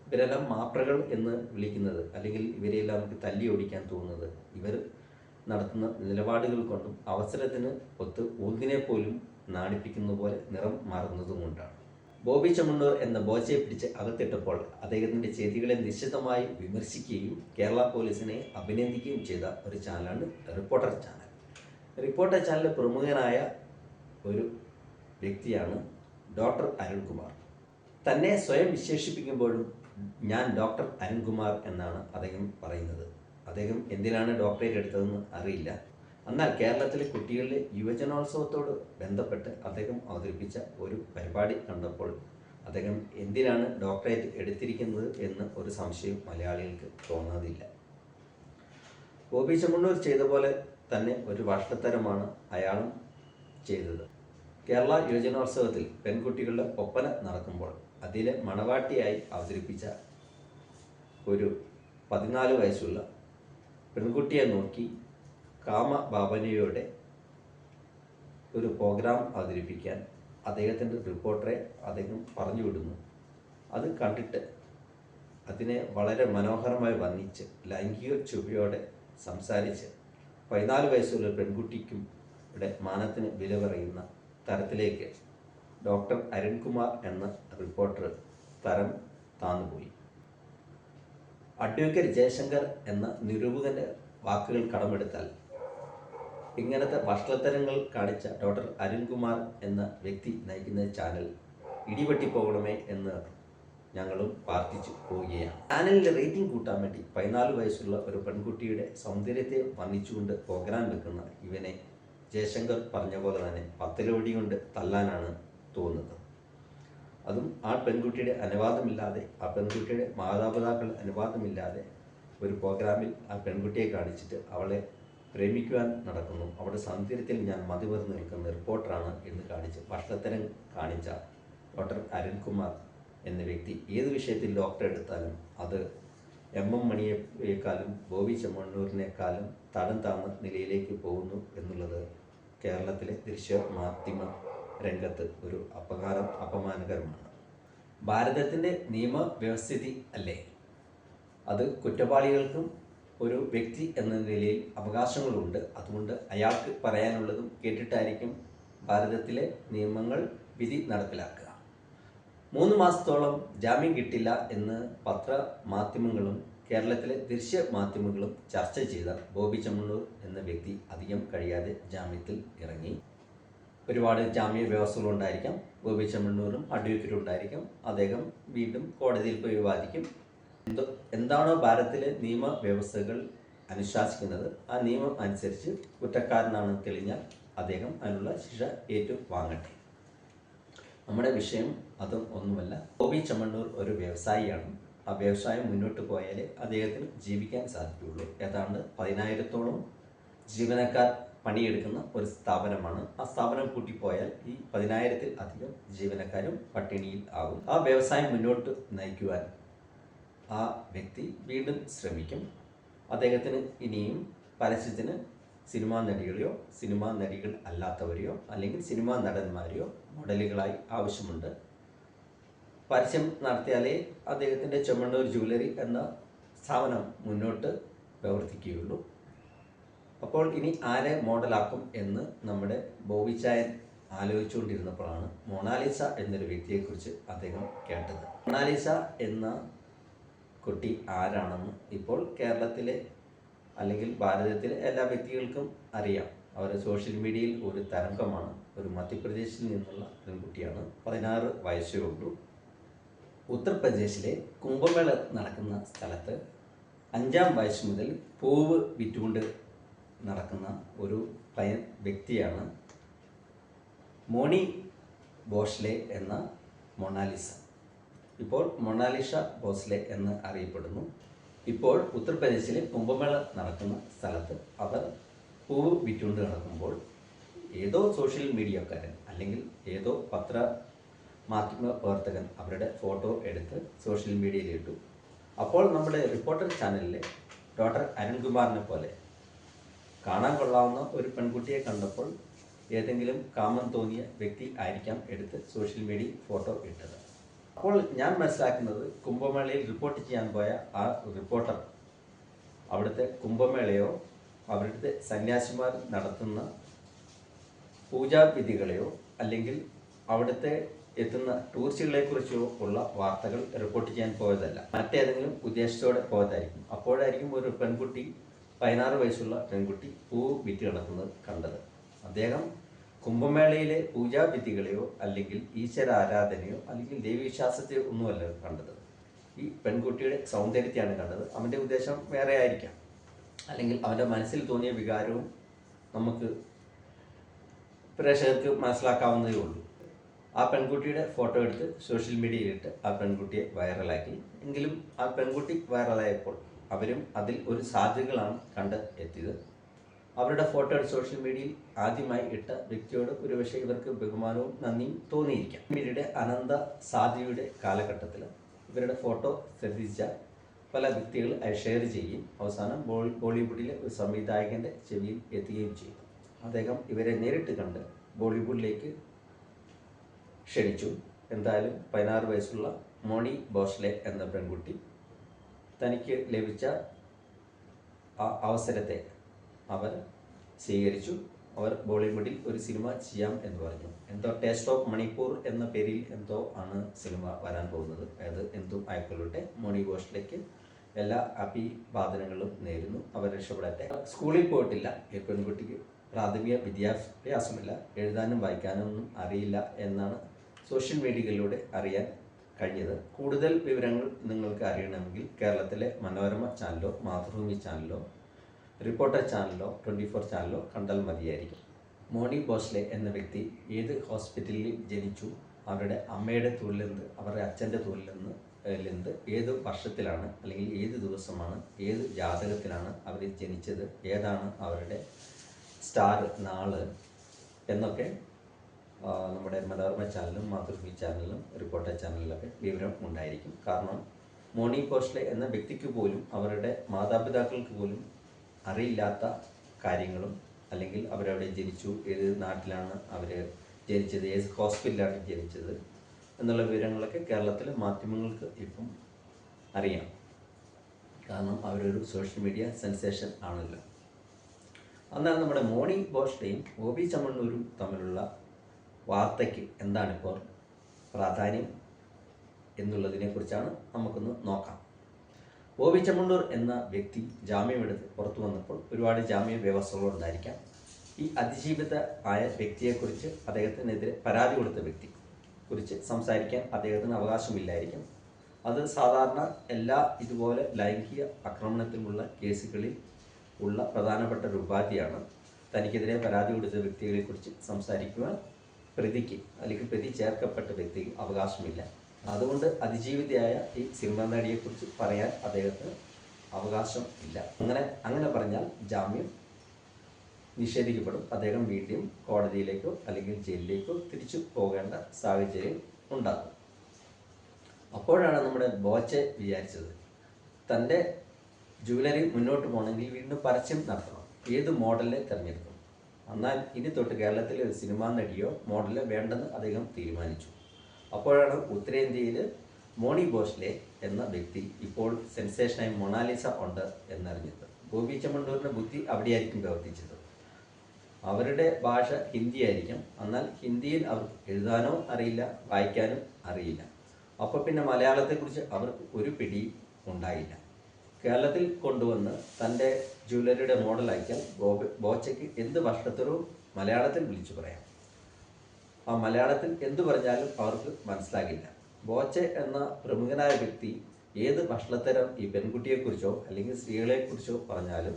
ഇവരെല്ലാം മാപ്രകൾ എന്ന് വിളിക്കുന്നത്, അല്ലെങ്കിൽ ഇവരെല്ലാം നമുക്ക് തല്ലി ഓടിക്കാൻ തോന്നുന്നത് ഇവർ നടത്തുന്ന നിലപാടുകൾ കൊണ്ടും അവസരത്തിന് ഒത്ത് ഊന്നിനെ പോലും നാണിപ്പിക്കുന്ന പോലെ നിറം മാറുന്നതും കൊണ്ടാണ്. ബോബി ചെമ്മണ്ണൂർ എന്ന ബോച്ചയെ പിടിച്ച് അകത്തിട്ടപ്പോൾ അദ്ദേഹത്തിൻ്റെ ചെയ്തികളെ നിശ്ചിതമായി വിമർശിക്കുകയും കേരള പോലീസിനെ അഭിനന്ദിക്കുകയും ചെയ്ത ഒരു ചാനലാണ് റിപ്പോർട്ടർ ചാനൽ. റിപ്പോർട്ടർ ചാനലിലെ പ്രമുഖനായ ഒരു വ്യക്തിയാണ് ഡോക്ടർ അരുൺകുമാർ. തന്നെ സ്വയം വിശേഷിപ്പിക്കുമ്പോഴും ഞാൻ ഡോക്ടർ അരുൺകുമാർ എന്നാണ് അദ്ദേഹം പറയുന്നത്. അദ്ദേഹം എന്തിനാണ് ഡോക്ടറേറ്റ് എടുത്തതെന്ന് അറിയില്ല. എന്നാൽ കേരളത്തിലെ കുട്ടികളുടെ യുവജനോത്സവത്തോട് ബന്ധപ്പെട്ട് അദ്ദേഹം അവതരിപ്പിച്ച ഒരു പരിപാടി കണ്ടപ്പോൾ അദ്ദേഹം എന്തിനാണ് ഡോക്ടറേറ്റ് എടുത്തിരിക്കുന്നത് എന്ന് ഒരു സംശയം മലയാളികൾക്ക് തോന്നാതില്ല. ബോബി ചെമ്മണ്ണൂർ ചെയ്ത പോലെ തന്നെ ഒരു വഷളത്തരമാണ് അയാളും ചെയ്തത്. കേരള യുവജനോത്സവത്തിൽ പെൺകുട്ടികളുടെ ഒപ്പന നടക്കുമ്പോൾ അതിലെ മണവാട്ടിയായി അവതരിപ്പിച്ച ഒരു 14 വയസ്സുള്ള പെൺകുട്ടിയെ നോക്കി കാമഭാവനയോടെ ഒരു പ്രോഗ്രാം അവതരിപ്പിക്കാൻ അദ്ദേഹത്തിൻ്റെ റിപ്പോർട്ടറെ അദ്ദേഹം പറഞ്ഞു വിടുന്നു. അത് കണ്ടിട്ട് അതിനെ വളരെ മനോഹരമായി വർണ്ണിച്ച് ലൈംഗിക ചുവയോടെ സംസാരിച്ച് 14 വയസ്സുള്ള പെൺകുട്ടിക്കും ഇവിടെ മാനത്തിന് വില പറയുന്ന തരത്തിലേക്ക് ഡോക്ടർ അരുൺകുമാർ എന്ന റിപ്പോർട്ടർ തരം താന്നുപോയി. അഡ്വക്കേറ്റ് ജയശങ്കർ എന്ന നിരൂപകൻ്റെ വാക്കുകൾ കടമെടുത്താൽ ഇങ്ങനത്തെ വഷളത്തരങ്ങൾ കാണിച്ച ഡോക്ടർ അരുൺകുമാർ എന്ന വ്യക്തി നയിക്കുന്ന ചാനൽ ഇടിവെട്ടിപ്പോകണമേ എന്ന് ഞങ്ങളും പ്രാർത്ഥിച്ചു പോവുകയാണ്. ചാനലിൻ്റെ റേറ്റിംഗ് കൂട്ടാൻ വേണ്ടി 14 വയസ്സുള്ള ഒരു പെൺകുട്ടിയുടെ സൗന്ദര്യത്തെ വർണ്ണിച്ചുകൊണ്ട് പ്രോഗ്രാം വെക്കുന്ന ഇവനെ ജയശങ്കർ പറഞ്ഞ പോലെ തന്നെ പത്തലോടി കൊണ്ട് തല്ലാനാണ് തോന്നുന്നത്. അതും ആ പെൺകുട്ടിയുടെ അനുവാദമില്ലാതെ, ആ പെൺകുട്ടിയുടെ മാതാപിതാക്കളുടെ അനുവാദമില്ലാതെ ഒരു പ്രോഗ്രാമിൽ ആ പെൺകുട്ടിയെ കാണിച്ചിട്ട് അവളെ പ്രേമിക്കുവാൻ നടക്കുന്നു. അവളുടെ സൗന്ദര്യത്തിൽ ഞാൻ മതിമറന്ന് നിൽക്കുന്ന റിപ്പോർട്ടറാണ് എന്ന് കാണിച്ച് വഷളത്തരം കാണിച്ച ഡോക്ടർ അരുൺകുമാർ എന്ന വ്യക്തി ഏത് വിഷയത്തിൽ ഡോക്ടർ എടുത്താലും അത് MM മണിയേക്കാളും ബോബി ചെമ്മണ്ണൂരിനേക്കാളും തരം താഴ്ന്ന നിലയിലേക്ക് പോകുന്നു എന്നുള്ളത് കേരളത്തിലെ ദൃശ്യ മാധ്യമ രംഗത്ത് ഒരു അപമാനകരമാണ്. ഭാരതത്തിൻ്റെ നിയമവ്യവസ്ഥിതി അല്ലേ, അത് കുറ്റവാളികൾക്കും ഒരു വ്യക്തി എന്ന നിലയിൽ അവകാശങ്ങളുണ്ട്. അതുകൊണ്ട് അയാൾക്ക് പറയാനുള്ളതും കേട്ടിട്ടായിരിക്കും ഭാരതത്തിലെ നിയമങ്ങൾ വിധി നടപ്പിലാക്കുക. 3 മാസത്തോളം ജാമ്യം കിട്ടില്ല എന്ന് പത്രമാധ്യമങ്ങളും കേരളത്തിലെ ദൃശ്യ മാധ്യമങ്ങളും ചർച്ച ചെയ്ത ബോബി ചെമ്മണ്ണൂർ എന്ന വ്യക്തി അധികം കഴിയാതെ ജാമ്യത്തിൽ ഇറങ്ങി. ഒരുപാട് ജാമ്യ വ്യവസ്ഥകളുണ്ടായിരിക്കാം. ബോബി ചെമ്മണ്ണൂരും അഡ്വക്കേറ്റും ഉണ്ടായിരിക്കും. അദ്ദേഹം വീണ്ടും കോടതിയിൽ പോയി വാദിക്കും. എന്താണോ ഭാരതത്തിലെ നിയമവ്യവസ്ഥകൾ അനുശാസിക്കുന്നത് ആ നിയമം അനുസരിച്ച് കുറ്റക്കാരനാണെന്ന് തെളിഞ്ഞാൽ അദ്ദേഹം അതിനുള്ള ശിക്ഷ ഏറ്റുവാങ്ങട്ടെ. നമ്മുടെ വിഷയം അതും ഒന്നുമല്ല. ബോബി ചെമ്മണ്ണൂർ ഒരു വ്യവസായിയാണ്. ആ വ്യവസായം മുന്നോട്ട് പോയാലേ അദ്ദേഹത്തിന് ജീവിക്കാൻ സാധിക്കുകയുള്ളൂ. ഏതാണ്ട് 10,000-ഓളം ജീവനക്കാർ പണിയെടുക്കുന്ന ഒരു സ്ഥാപനമാണ്. ആ സ്ഥാപനം കൂട്ടിപ്പോയാൽ ഈ 10,000-ൽ അധികം ജീവനക്കാരും പട്ടിണിയിൽ ആകും. ആ വ്യവസായം മുന്നോട്ട് നയിക്കുവാൻ ആ വ്യക്തി വീണ്ടും ശ്രമിക്കും. അദ്ദേഹത്തിന് ഇനിയും പരസ്യത്തിന് സിനിമാ നടികളെയോ സിനിമാ നടികൾ അല്ലാത്തവരെയോ അല്ലെങ്കിൽ സിനിമാ നടന്മാരെയോ മോഡലുകളായി ആവശ്യമുണ്ട്. പരസ്യം നടത്തിയാലേ അദ്ദേഹത്തിൻ്റെ ചെമ്മണ്ണൂർ ജുവലറി എന്ന സ്ഥാപനം മുന്നോട്ട് പ്രവർത്തിക്കുകയുള്ളൂ. അപ്പോൾ ഇനി ആരെ മോഡലാക്കും എന്ന് നമ്മുടെ ബോബി ചായൻ ആലോചിച്ചുകൊണ്ടിരുന്നപ്പോഴാണ് മൊണാലിസ എന്നൊരു വ്യക്തിയെക്കുറിച്ച് അദ്ദേഹം കേട്ടത്. മൊണാലിസ എന്ന കുട്ടി ആരാണെന്ന് ഇപ്പോൾ കേരളത്തിലെ അല്ലെങ്കിൽ ഭാരതത്തിലെ എല്ലാ വ്യക്തികൾക്കും അറിയാം. അവർ സോഷ്യൽ മീഡിയയിൽ ഒരു തരംഗമാണ്. ഒരു മധ്യപ്രദേശിൽ നിന്നുള്ള പെൺകുട്ടിയാണ്. 16 വയസ്സേ ഉള്ളൂ. ഉത്തർപ്രദേശിലെ കുംഭമേള നടക്കുന്ന സ്ഥലത്ത് 5-ാം വയസ്സ് മുതൽ പൂവ് വിറ്റുകൊണ്ട് നടക്കുന്ന ഒരു വ്യക്തിയാണ് മോണി ഭോസ്ലെ എന്ന മൊണാലിസ. ഇപ്പോൾ മൊണാലിസ ഭോസ്ലെ എന്ന് അറിയപ്പെടുന്നു. ഇപ്പോൾ ഉത്തർപ്രദേശിലെ കുംഭമേള നടക്കുന്ന സ്ഥലത്ത് അവർ പൂവ് വിറ്റുകൊണ്ട് നടക്കുമ്പോൾ ഏതോ സോഷ്യൽ മീഡിയക്കാരൻ അല്ലെങ്കിൽ ഏതോ മാധ്യമ പ്രവർത്തകൻ അവരുടെ ഫോട്ടോ എടുത്ത് സോഷ്യൽ മീഡിയയിൽ ഇട്ടു. അപ്പോൾ നമ്മുടെ റിപ്പോർട്ടർ ചാനലിലെ ഡോക്ടർ അരുൺകുമാറിനെ പോലെ കാണാൻ കൊള്ളാവുന്ന ഒരു പെൺകുട്ടിയെ കണ്ടപ്പോൾ ഏതെങ്കിലും കാമം തോന്നിയ വ്യക്തി ആയിരിക്കാം എടുത്ത് സോഷ്യൽ മീഡിയയിൽ ഫോട്ടോ ഇട്ടത്. അപ്പോൾ ഞാൻ മനസ്സിലാക്കുന്നത് കുംഭമേളയിൽ റിപ്പോർട്ട് ചെയ്യാൻ പോയ ആ റിപ്പോർട്ടർ അവിടുത്തെ കുംഭമേളയോ അവിടുത്തെ സന്യാസിമാർ നടത്തുന്ന പൂജാവിധികളെയോ അല്ലെങ്കിൽ അവിടുത്തെ എത്തുന്ന ടൂറിസ്റ്റുകളെക്കുറിച്ചോ ഉള്ള വാർത്തകൾ റിപ്പോർട്ട് ചെയ്യാൻ പോയതല്ല, മറ്റേതെങ്കിലും ഉദ്ദേശത്തോടെ പോയതായിരിക്കും. അപ്പോഴായിരിക്കും ഒരു പെൺകുട്ടി, 16 വയസ്സുള്ള പെൺകുട്ടി പൂ വിറ്റ് കിടക്കുന്നത് കണ്ടത്. അദ്ദേഹം കുംഭമേളയിലെ പൂജാവിധികളെയോ അല്ലെങ്കിൽ ഈശ്വര ആരാധനയോ അല്ലെങ്കിൽ ദൈവവിശ്വാസത്തെയോ ഒന്നുമല്ല കണ്ടത്. ഈ പെൺകുട്ടിയുടെ സൗന്ദര്യത്തെയാണ് കണ്ടത്. അവൻ്റെ ഉദ്ദേശം വേറെ ആയിരിക്കാം, അല്ലെങ്കിൽ അവൻ്റെ മനസ്സിൽ തോന്നിയ വികാരവും നമുക്ക് പ്രേക്ഷകർക്ക് മനസ്സിലാക്കാവുന്നതേ ഉള്ളൂ. ആ പെൺകുട്ടിയുടെ ഫോട്ടോ എടുത്ത് സോഷ്യൽ മീഡിയയിലിട്ട് ആ പെൺകുട്ടിയെ വൈറലാക്കി. എങ്കിലും ആ പെൺകുട്ടി വൈറലായപ്പോൾ അവരും അതിൽ ഒരു സാധ്യതകളാണ് കണ്ട് എത്തിയത്. അവരുടെ ഫോട്ടോ എടുത്ത് സോഷ്യൽ മീഡിയയിൽ ആദ്യമായി ഇട്ട വ്യക്തിയോട് ഒരുപക്ഷെ ഇവർക്ക് ബഹുമാനവും നന്ദിയും തോന്നിയിരിക്കാം. മീഡിയയുടെ അനന്ത സാധ്യതയുടെ കാലഘട്ടത്തിൽ ഇവരുടെ ഫോട്ടോ ശ്രദ്ധിച്ച പല വ്യക്തികൾ ഷെയർ ചെയ്യുകയും അവസാനം ബോളിവുഡിലെ ഒരു സംവിധായകൻ്റെ ചെവിയിൽ എത്തുകയും ചെയ്തു. അദ്ദേഹം ഇവരെ നേരിട്ട് കണ്ട് ബോളിവുഡിലേക്ക് ക്ഷണിച്ചു. എന്തായാലും 16 വയസ്സുള്ള മോണി ഭോസ്ലെ എന്ന പെൺകുട്ടി തനിക്ക് ലഭിച്ച ആ അവസരത്തെ അവർ സ്വീകരിച്ചു. അവർ ബോളിവുഡിൽ ഒരു സിനിമ ചെയ്യാം എന്ന് പറഞ്ഞു. എന്തോ ടേസ്റ്റ് ഓഫ് മണിപ്പൂർ എന്ന പേരിൽ എന്തോ ആണ് സിനിമ വരാൻ പോകുന്നത്. അത് എന്തും ആയിക്കൊള്ളട്ടെ. മോണി ഭോസ്ലെക്ക് എല്ലാ അഭിവാദനങ്ങളും നേരുന്നു. അവർ രക്ഷപ്പെടട്ടെ. സ്കൂളിൽ പോയിട്ടില്ല ഈ പെൺകുട്ടിക്ക്. പ്രാഥമിക വിദ്യാഭ്യാസമില്ല, എഴുതാനും വായിക്കാനൊന്നും അറിയില്ല എന്നാണ് സോഷ്യൽ മീഡിയകളിലൂടെ അറിയാൻ കഴിഞ്ഞത്. കൂടുതൽ വിവരങ്ങൾ നിങ്ങൾക്ക് അറിയണമെങ്കിൽ കേരളത്തിലെ മനോരമ ചാനലോ മാതൃഭൂമി ചാനലോ റിപ്പോർട്ടർ ചാനലോ 24 ചാനലോ കണ്ടാൽ മതിയായിരിക്കും. മോണി ഭോസ്ലെ എന്ന വ്യക്തി ഏത് ഹോസ്പിറ്റലിൽ ജനിച്ചു, അവരുടെ അമ്മയുടെ തൊഴിലെന്ത്, അവരുടെ അച്ഛൻ്റെ തൊഴിലെന്ത്, ഏത് വർഷത്തിലാണ് അല്ലെങ്കിൽ ഏത് ദിവസമാണ്, ഏത് ജാതകത്തിലാണ് അവർ ജനിച്ചത്, ഏതാണ് അവരുടെ സ്റ്റാർ നാള് എന്നൊക്കെ നമ്മുടെ മനോരമ ചാനലും മാതൃഭൂമി ചാനലിലും റിപ്പോർട്ടർ ചാനലിലൊക്കെ വിവരം ഉണ്ടായിരിക്കും. കാരണം മോണി ഭോസ്ലെ എന്ന വ്യക്തിക്ക് പോലും അവരുടെ മാതാപിതാക്കൾക്ക് പോലും അറിയില്ലാത്ത കാര്യങ്ങളും അല്ലെങ്കിൽ അവരവിടെ ജനിച്ചു, ഏത് നാട്ടിലാണ് അവർ ജനിച്ചത്, ഏത് ഹോസ്പിറ്റലിലാണ് ജനിച്ചത് എന്നുള്ള വിവരങ്ങളൊക്കെ കേരളത്തിലെ മാധ്യമങ്ങൾക്ക് ഇപ്പം അറിയാം. കാരണം അവരൊരു സോഷ്യൽ മീഡിയ സെൻസേഷൻ ആണല്ലോ. എന്നാൽ നമ്മുടെ മോണി ഭോസ്ലെയും ബോബി ചെമ്മണ്ണൂരും തമ്മിലുള്ള വാർത്തയ്ക്ക് എന്താണിപ്പോൾ പ്രാധാന്യം എന്നുള്ളതിനെക്കുറിച്ചാണ് നമുക്കൊന്ന് നോക്കാം. ബോബി ചെമ്മണ്ണൂർ എന്ന വ്യക്തി ജാമ്യമെടുത്ത് പുറത്തു വന്നപ്പോൾ ഒരുപാട് ജാമ്യ വ്യവസ്ഥകളുണ്ടായിരിക്കാം. ഈ അതിജീവിത ആയ വ്യക്തിയെക്കുറിച്ച്, അദ്ദേഹത്തിനെതിരെ പരാതി കൊടുത്ത വ്യക്തി കുറിച്ച് സംസാരിക്കാൻ അദ്ദേഹത്തിന് അവകാശമില്ലായിരിക്കും. അത് സാധാരണ എല്ലാ ഇതുപോലെ ലൈംഗിക ആക്രമണത്തിലുള്ള കേസുകളിൽ ഉള്ള പ്രധാനപ്പെട്ട ഒരു ഉപാധിയാണ്. തനിക്കെതിരെ പരാതി കൊടുത്ത വ്യക്തികളെക്കുറിച്ച് സംസാരിക്കുവാൻ പ്രതിക്ക് അല്ലെങ്കിൽ പ്രതി ചേർക്കപ്പെട്ട വ്യക്തിക്ക് അവകാശമില്ല. അതുകൊണ്ട് അതിജീവിതയായ ഈ സിനിമാ നടിയെക്കുറിച്ച് പറയാൻ അദ്ദേഹത്തിന് അവകാശം ഇല്ല. അങ്ങനെ പറഞ്ഞാൽ ജാമ്യം നിഷേധിക്കപ്പെടും. അദ്ദേഹം വീണ്ടും കോടതിയിലേക്കോ അല്ലെങ്കിൽ ജയിലിലേക്കോ തിരിച്ചു പോകേണ്ട സാഹചര്യം ഉണ്ടാകും. അപ്പോഴാണ് നമ്മുടെ ബോച്ചെ വിചാരിച്ചത്, തൻ്റെ ജുവലറി മുന്നോട്ട് പോകണമെങ്കിൽ വീണ്ടും പരസ്യം നടത്തണം. ഏത് മോഡലിനെ തിരഞ്ഞെടുക്കും? എന്നാൽ ഇനി തൊട്ട് കേരളത്തിലെ ഒരു സിനിമാ നടിയോ മോഡലോ വേണ്ടെന്ന് അദ്ദേഹം തീരുമാനിച്ചു. അപ്പോഴാണ് ഉത്തരേന്ത്യയിൽ മോണി ഭോസ്ലെ എന്ന വ്യക്തി ഇപ്പോൾ സെൻസേഷനായി മൊണാലിസ ഉണ്ട് എന്നറിഞ്ഞത്. ബോബി ചെമ്മണ്ണൂരിൻ്റെ ബുദ്ധി അവിടെയായിരിക്കും പ്രവർത്തിച്ചത്. അവരുടെ ഭാഷ ഹിന്ദി ആയിരിക്കും. എന്നാൽ ഹിന്ദിയിൽ അവർക്ക് എഴുതാനോ അറിയില്ല, വായിക്കാനും അറിയില്ല. അപ്പോൾ പിന്നെ മലയാളത്തെക്കുറിച്ച് അവർക്ക് ഒരു പിടിയും ഉണ്ടായില്ല. കേരളത്തിൽ കൊണ്ടുവന്ന് തൻ്റെ ജ്വല്ലറിയുടെ മോഡലാക്കിയാൽ ബോച്ചയ്ക്ക് എന്ത് ഭക്ഷണത്തരവും മലയാളത്തിൽ വിളിച്ചു പറയാം. ആ മലയാളത്തിൽ എന്തു പറഞ്ഞാലും അവർക്ക് മനസ്സിലാകില്ല. ബോച്ചെ എന്ന പ്രമുഖനായ വ്യക്തി ഏത് ഭക്ഷണത്തരം ഈ പെൺകുട്ടിയെക്കുറിച്ചോ അല്ലെങ്കിൽ സ്ത്രീകളെക്കുറിച്ചോ പറഞ്ഞാലും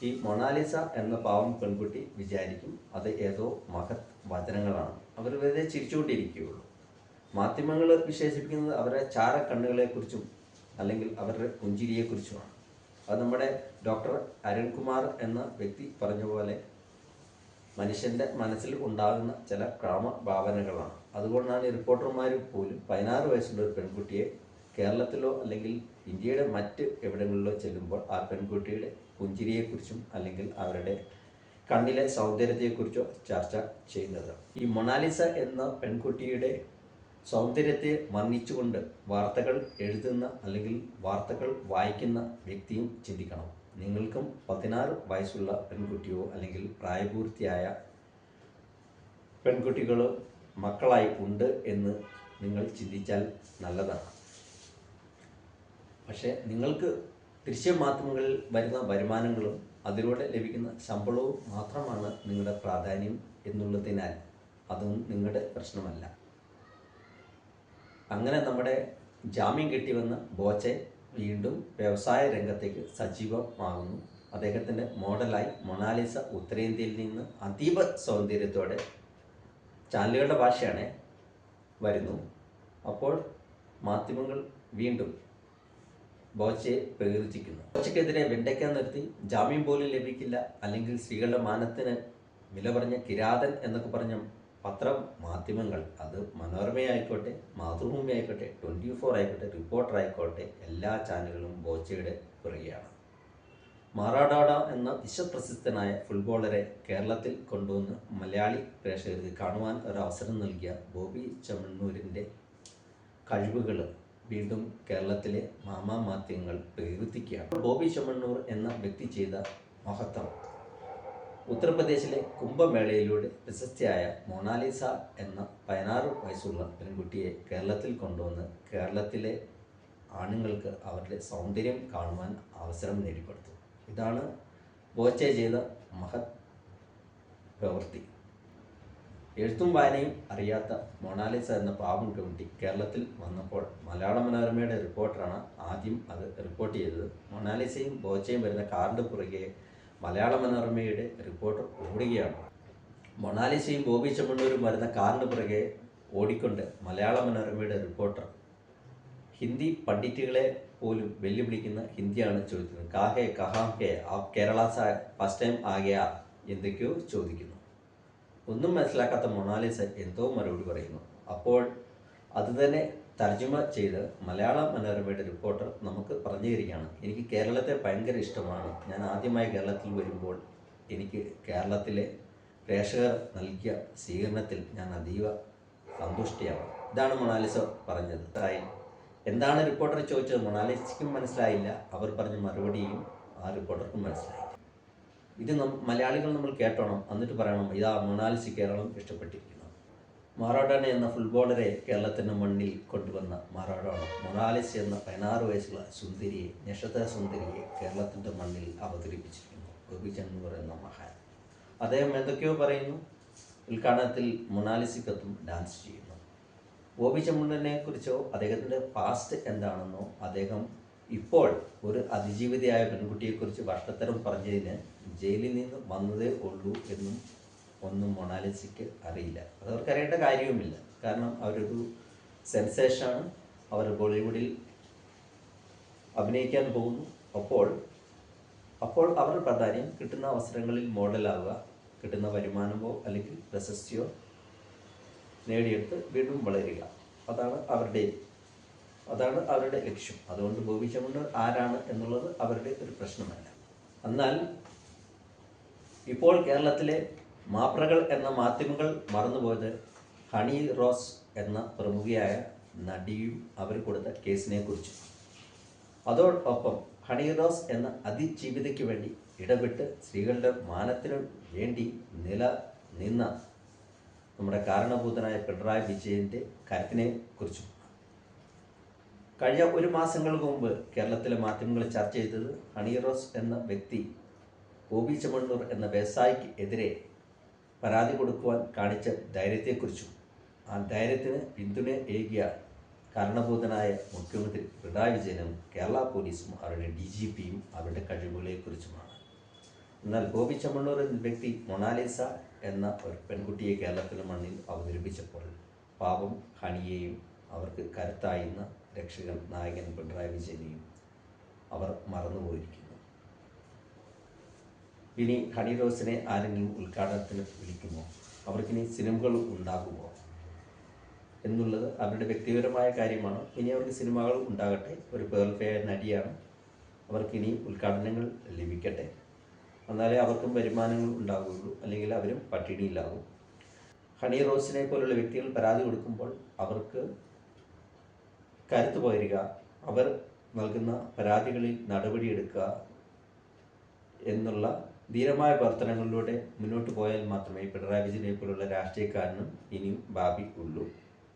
ഈ മൊണാലിസ എന്ന പാവം പെൺകുട്ടി വിചാരിക്കും അത് ഏതോ മഹത് വചനങ്ങളാണ്. അവർ വെറുതെ ചിരിച്ചുകൊണ്ടിരിക്കുകയുള്ളൂ. മാധ്യമങ്ങൾ വിശേഷിപ്പിക്കുന്നത് അവരുടെ ചാരക്കണ്ണുകളെക്കുറിച്ചും അല്ലെങ്കിൽ അവരുടെ പുഞ്ചിരിയെക്കുറിച്ചുമാണ്. അത് നമ്മുടെ ഡോക്ടർ അരുൺകുമാർ എന്ന വ്യക്തി പറഞ്ഞ പോലെ മനുഷ്യൻ്റെ മനസ്സിൽ ഉണ്ടാകുന്ന ചില കാമഭാവനകളാണ്. അതുകൊണ്ടാണ് റിപ്പോർട്ടർമാർ പോലും 16 വയസ്സുള്ള ഒരു പെൺകുട്ടിയെ കേരളത്തിലോ അല്ലെങ്കിൽ ഇന്ത്യയുടെ മറ്റ് എവിടങ്ങളിലോ ചെല്ലുമ്പോൾ ആ പെൺകുട്ടിയുടെ പുഞ്ചിരിയെക്കുറിച്ചും അല്ലെങ്കിൽ അവരുടെ കണ്ണിലെ സൗന്ദര്യത്തെക്കുറിച്ചോ ചർച്ച ചെയ്യുന്നത്. ഈ മൊണാലിസ എന്ന പെൺകുട്ടിയുടെ സൗന്ദര്യത്തെ വർണ്ണിച്ചുകൊണ്ട് വാർത്തകൾ എഴുതുന്ന അല്ലെങ്കിൽ വാർത്തകൾ വായിക്കുന്ന വ്യക്തിയും ചിന്തിക്കണം. നിങ്ങൾക്കും 16 വയസ്സുള്ള പെൺകുട്ടിയോ അല്ലെങ്കിൽ പ്രായപൂർത്തിയായ പെൺകുട്ടികളോ മക്കളായി ഉണ്ട് എന്ന് നിങ്ങൾ ചിന്തിച്ചാൽ നല്ലതാണ്. പക്ഷേ നിങ്ങൾക്ക് ദൃശ്യമാധ്യമങ്ങളിൽ വരുന്ന വരുമാനങ്ങളും അതിലൂടെ ലഭിക്കുന്ന ശമ്പളവും മാത്രമാണ് നിങ്ങളുടെ പ്രാധാന്യം എന്നുള്ളതിനാൽ അതൊന്നും നിങ്ങളുടെ പ്രശ്നമല്ല. അങ്ങനെ നമ്മുടെ ജാമ്യം കിട്ടിവന്ന ബോച്ചെ വീണ്ടും വ്യവസായ രംഗത്തേക്ക് സജീവമാകുന്നു. അദ്ദേഹത്തിൻ്റെ മോഡലായി മൊണാലിസ ഉത്തരേന്ത്യയിൽ നിന്ന് അതീവ സൗന്ദര്യത്തോടെ, ചാനലുകളുടെ ഭാഷയാണ്, വരുന്നു. അപ്പോൾ മാധ്യമങ്ങൾ വീണ്ടും ബോച്ചയെ പ്രകീർത്തിക്കുന്നു. ബോച്ചയ്ക്കെതിരെ വെണ്ടയ്ക്ക നിർത്തി ജാമ്യം പോലും ലഭിക്കില്ല, അല്ലെങ്കിൽ സ്ത്രീകളുടെ മാനത്തിന് വില പറഞ്ഞ കിരാതൻ എന്നൊക്കെ പറഞ്ഞ മാധ്യമങ്ങൾ, അത് മനോരമയായിക്കോട്ടെ, മാതൃഭൂമി ആയിക്കോട്ടെ, 24 ആയിക്കോട്ടെ, റിപ്പോർട്ടർ ആയിക്കോട്ടെ, എല്ലാ ചാനലുകളും ബോച്ചയുടെ പുറകെയാണ്. മാറാഡോണ എന്ന വിശ്വപ്രസിദ്ധനായ ഫുട്ബോളറെ കേരളത്തിൽ കൊണ്ടുവന്ന് മലയാളി പ്രേക്ഷകർക്ക് കാണുവാൻ ഒരവസരം നൽകിയ ബോബി ചെമ്മണ്ണൂരിൻ്റെ കഴിവുകൾ വീണ്ടും കേരളത്തിലെ മാധ്യമങ്ങൾ പ്രകീർത്തിക്കുകയാണ്. ബോബി ചെമ്മണ്ണൂർ എന്ന വ്യക്തി ചെയ്ത മഹത്വം ഉത്തർപ്രദേശിലെ കുംഭമേളയിലൂടെ പ്രശസ്തിയായ മൊണാലിസ എന്ന 16 വയസ്സുള്ള പെൺകുട്ടിയെ കേരളത്തിൽ കൊണ്ടുവന്ന് കേരളത്തിലെ ആണുങ്ങൾക്ക് അവരുടെ സൗന്ദര്യം കാണുവാൻ അവസരം നേടിക്കൊടുത്തു. ഇതാണ് ബോച്ചെ ചെയ്ത മഹത് പ്രവൃത്തി. എഴുത്തും വായനയും അറിയാത്ത മൊണാലിസ എന്ന പാവം പെൺകുട്ടി കേരളത്തിൽ വന്നപ്പോൾ മലയാള മനോരമയുടെ റിപ്പോർട്ടറാണ് ആദ്യം അത് റിപ്പോർട്ട് ചെയ്തത്. മൊണാലിസയും ബോച്ചയും വരുന്ന കാറിൻ്റെ പുറകെ മലയാള മനോരമയുടെ റിപ്പോർട്ടർ ഓടുകയാണ്. മൊണാലിസയും ബോബി ചെമ്മണ്ണൂരും വരുന്ന കാറിന് പുറകെ ഓടിക്കൊണ്ട് മലയാള മനോരമയുടെ റിപ്പോർട്ടർ ഹിന്ദി പണ്ഡിറ്റുകളെ പോലും വെല്ലുവിളിക്കുന്ന ഹിന്ദിയാണ് ചോദിക്കുന്നത്. കാഹേ കഹാം കെ ആപ് കേരള ഫസ്റ്റ് ടൈം ആകെയാ എന്തൊക്കെയോ ചോദിക്കുന്നു. ഒന്നും മനസ്സിലാക്കാത്ത മൊണാലിസ എന്തോ മറുപടി പറയുന്നു. അപ്പോൾ അതുതന്നെ തർജ്ജമ ചെയ്ത് മലയാള മനോരമയുടെ റിപ്പോർട്ടർ നമുക്ക് പറഞ്ഞു തരികയാണ്. എനിക്ക് കേരളത്തെ ഭയങ്കര ഇഷ്ടമാണ്. ഞാൻ ആദ്യമായി കേരളത്തിൽ വരുമ്പോൾ എനിക്ക് കേരളത്തിലെ പ്രേക്ഷകർ നൽകിയ സ്വീകരണത്തിൽ ഞാൻ അതീവ സന്തുഷ്ടിയാണ്. ഇതാണ് മൊണാലിസ പറഞ്ഞത്. എന്താണ് റിപ്പോർട്ടർ ചോദിച്ചത് മൊണാലിസയ്ക്കും മനസ്സിലായില്ല. അവർ പറഞ്ഞ മറുപടിയും ആ റിപ്പോർട്ടർക്കും മനസ്സിലായില്ല. ഇത് മലയാളികൾ നമ്മൾ കേട്ടോണം, എന്നിട്ട് പറയണം ഇതാ മൊണാലിസ കേരളം ഇഷ്ടപ്പെട്ടിരിക്കുന്നു. മാറാഡോണ എന്ന ഫുട്ബോളറെ കേരളത്തിൻ്റെ മണ്ണിൽ കൊണ്ടുവന്ന മാറാഡോണ മൊണാലിസ എന്ന 16 വയസ്സുള്ള സുന്ദരിയെ, നക്ഷത്ര സുന്ദരിയെ കേരളത്തിൻ്റെ മണ്ണിൽ അവതരിപ്പിച്ചിരിക്കുന്നു ബോബി ചെമ്മണ്ണൂർ എന്ന മഹാൻ. അദ്ദേഹം എന്തൊക്കെയോ പറയുന്നു. ഉദ്ഘാടനത്തിൽ മൊണാലിസയ്ക്കൊത്തും ഡാൻസ് ചെയ്യുന്നു. ബോബി ചെമ്മണ്ണൂരിനെ കുറിച്ചോ അദ്ദേഹത്തിൻ്റെ പാസ്റ്റ് എന്താണെന്നോ, അദ്ദേഹം ഇപ്പോൾ ഒരു അതിജീവിതയായ പെൺകുട്ടിയെക്കുറിച്ച് വർഷത്തരം പറഞ്ഞതിന് ജയിലിൽ നിന്ന് വന്നതേ ഉള്ളൂ എന്നും ഒന്നും മൊണാലിസയ്ക്ക് അറിയില്ല. അതവർക്ക് അറിയേണ്ട കാര്യവുമില്ല. കാരണം അവരൊരു സെൻസേഷനാണ്. അവർ ബോളിവുഡിൽ അഭിനയിക്കാൻ പോകുന്നു. അപ്പോൾ അവരുടെ പ്രാധാന്യം കിട്ടുന്ന അവസരങ്ങളിൽ മോഡലാവുക, കിട്ടുന്ന വരുമാനമോ അല്ലെങ്കിൽ പ്രശസ്തിയോ നേടിയെടുത്ത് വീണ്ടും വളരുക, അതാണ് അവരുടെ ലക്ഷ്യം. അതുകൊണ്ട് ബോബി ചെമ്മണ്ണൂർ ആരാണ് എന്നുള്ളത് അവരുടെ ഒരു പ്രശ്നമല്ല. എന്നാൽ ഇപ്പോൾ കേരളത്തിലെ മാപ്രകൾ എന്ന മാധ്യമങ്ങൾ മറന്നുപോയത് ഹണി റോസ് എന്ന പ്രമുഖയായ നടിയും അവർ കൊടുത്ത കേസിനെ കുറിച്ച്. അതോടൊപ്പം ഹണി റോസ് എന്ന അതിജീവിതയ്ക്ക് വേണ്ടി ഇടപെട്ട് സ്ത്രീകളുടെ മാനത്തിനു വേണ്ടി നിന്ന നമ്മുടെ കാരണഭൂതനായ പിണറായി വിജയൻ്റെ കരുത്തിനെ കുറിച്ചും. കഴിഞ്ഞ ഒരു മാസങ്ങൾക്ക് മുമ്പ് കേരളത്തിലെ മാധ്യമങ്ങൾ ചർച്ച ചെയ്തത് ഹണി റോസ് എന്ന വ്യക്തി ബോബി ചെമ്മണ്ണൂർ എന്ന വ്യവസായിക്ക് എതിരെ പരാതി കൊടുക്കുവാൻ കാണിച്ച ധൈര്യത്തെക്കുറിച്ചും ആ ധൈര്യത്തിന് പിന്തുണ ഏകിയ കാരണഭൂതനായ മുഖ്യമന്ത്രി പിണറായി വിജയനും കേരള പോലീസും അവരുടെ DGPയും അവരുടെ കഴിവുകളെക്കുറിച്ചുമാണ്. എന്നാൽ ബോബി ചെമ്മണ്ണൂർ എന്ന വ്യക്തി മൊണാലിസ എന്ന ഒരു പെൺകുട്ടിയെ കേരളത്തിലെ മണ്ണിൽ അവതരിപ്പിച്ചപ്പോൾ പാവം ഹണിയെയും അവർക്ക് കരുത്തായിരുന്ന രക്ഷകൻ നായകൻ പിണറായി വിജയനെയും അവർ മറന്നുപോയിരിക്കുന്നു. ഇനി ഹണി റോസിനെ ആരെങ്കിലും ഉദ്ഘാടനത്തിന് വിളിക്കുമോ, അവർക്കിനി സിനിമകൾ ഉണ്ടാകുമോ എന്നുള്ളത് അവരുടെ വ്യക്തിപരമായ കാര്യമാണ്. ഇനി അവർക്ക് സിനിമകൾ ഉണ്ടാകട്ടെ. ഒരു പേർഫെയ നടിയാണ്. അവർക്കിനി ഉദ്ഘാടനങ്ങൾ ലഭിക്കട്ടെ. എന്നാലേ അവർക്കും വരുമാനങ്ങൾ ഉണ്ടാകുകയുള്ളൂ, അല്ലെങ്കിൽ അവരും പട്ടിണിയിലാകും. ഹണി റോസിനെ പോലുള്ള വ്യക്തികൾ പരാതി കൊടുക്കുമ്പോൾ അവർക്ക് കരുത്ത് പകരുക, അവർ നൽകുന്ന പരാതികളിൽ നടപടിയെടുക്കുക എന്നുള്ള ധീരമായ പ്രവർത്തനങ്ങളിലൂടെ മുന്നോട്ട് പോയാൽ മാത്രമേ പിണറായി വിജയനെ പോലുള്ള രാഷ്ട്രീയക്കാരനും ഇനിയും ഭാവി ഉള്ളൂ.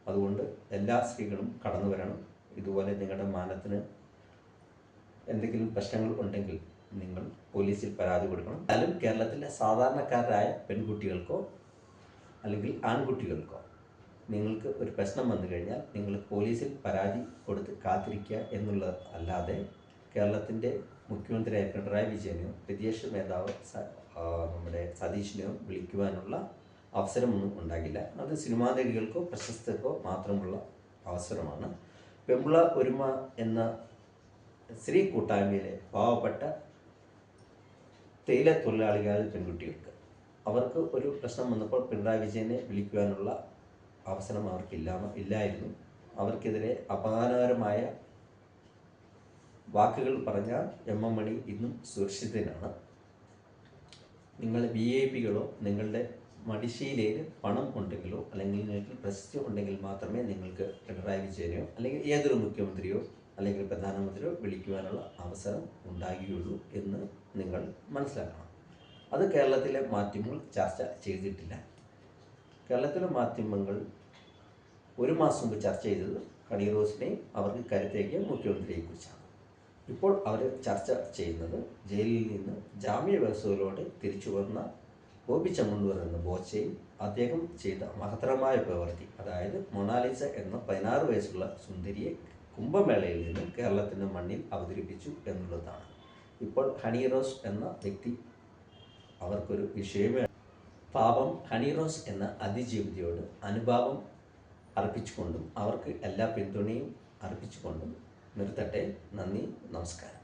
അതുകൊണ്ട് എല്ലാ സ്ത്രീകളും കടന്നു വരണം. ഇതുപോലെ നിങ്ങളുടെ മാനത്തിന് എന്തെങ്കിലും പ്രശ്നങ്ങൾ ഉണ്ടെങ്കിൽ നിങ്ങൾ പോലീസിൽ പരാതി കൊടുക്കണം. എന്നാലും കേരളത്തിലെ സാധാരണക്കാരായ പെൺകുട്ടികൾക്കോ അല്ലെങ്കിൽ ആൺകുട്ടികൾക്കോ നിങ്ങൾക്ക് ഒരു പ്രശ്നം വന്നു കഴിഞ്ഞാൽ നിങ്ങൾ പോലീസിൽ പരാതി കൊടുത്ത് കാത്തിരിക്കുക എന്നുള്ളത് അല്ലാതെ കേരളത്തിൻ്റെ മുഖ്യമന്ത്രിയായ പിണറായി വിജയനെയോ പ്രതിപക്ഷ നേതാവ് നമ്മുടെ സതീഷിനെയോ വിളിക്കുവാനുള്ള അവസരമൊന്നും ഉണ്ടാകില്ല. അത് സിനിമാ നടികൾക്കോ പ്രശസ്തർക്കോ മാത്രമുള്ള അവസരമാണ്. പെമ്പിള ഒരുമ എന്ന സ്ത്രീ കൂട്ടായ്മയിലെ പാവപ്പെട്ട തേയില തൊഴിലാളികളായ പെൺകുട്ടികൾക്ക് അവർക്ക് ഒരു പ്രശ്നം വന്നപ്പോൾ പിണറായി വിജയനെ വിളിക്കുവാനുള്ള അവസരം ഇല്ലായിരുന്നു. അവർക്കെതിരെ അപമാനകരമായ വാക്കുകൾ പറഞ്ഞ എം മണി ഇന്നും സുരക്ഷിതനാണ്. നിങ്ങൾ VIP-കളോ നിങ്ങളുടെ മടിശീലയിൽ പണം ഉണ്ടെങ്കിലോ അല്ലെങ്കിൽ നിങ്ങൾക്ക് പ്രശസ്തി ഉണ്ടെങ്കിൽ മാത്രമേ നിങ്ങൾക്ക് പിണറായി വിജയനെയോ അല്ലെങ്കിൽ ഏതൊരു മുഖ്യമന്ത്രിയോ അല്ലെങ്കിൽ പ്രധാനമന്ത്രിയോ വിളിക്കുവാനുള്ള അവസരം ഉണ്ടാകുകയുള്ളൂ എന്ന് നിങ്ങൾ മനസ്സിലാക്കണം. അത് കേരളത്തിലെ മാധ്യമങ്ങൾ ചർച്ച ചെയ്തിട്ടില്ല. കേരളത്തിലെ മാധ്യമങ്ങൾ ഒരു മാസം മുമ്പ് ചർച്ച ചെയ്തത് ഹണി റോസിനെയും അവർക്ക് കരുത്തേക്കിയ മുഖ്യമന്ത്രിയെക്കുറിച്ചാണ്. ഇപ്പോൾ അവർ ചർച്ച ചെയ്യുന്നത് ജയിലിൽ നിന്ന് ജാമ്യ വ്യവസ്ഥയിലൂടെ തിരിച്ചു വന്ന ബോബി ചെമ്മണ്ണൂർ എന്ന ബോച്ചയും അദ്ദേഹം ചെയ്ത മഹത്തരമായ പ്രവൃത്തി, അതായത് മൊണാലിസ എന്ന 16 വയസ്സുള്ള സുന്ദരിയെ കുംഭമേളയിൽ നിന്ന് കേരളത്തിൻ്റെ മണ്ണിൽ അവതരിപ്പിച്ചു എന്നുള്ളതാണ്. ഇപ്പോൾ ഹണി റോസ് എന്ന വ്യക്തി അവർക്കൊരു വിഷയമേ. പാപം ഹണി റോസ് എന്ന അതിജീവിതയോട് അനുഭാവം അർപ്പിച്ചുകൊണ്ടും അവർക്ക് എല്ലാ പിന്തുണയും അർപ്പിച്ചുകൊണ്ടും നിർത്തട്ടെ. നന്ദി, നമസ്കാരം.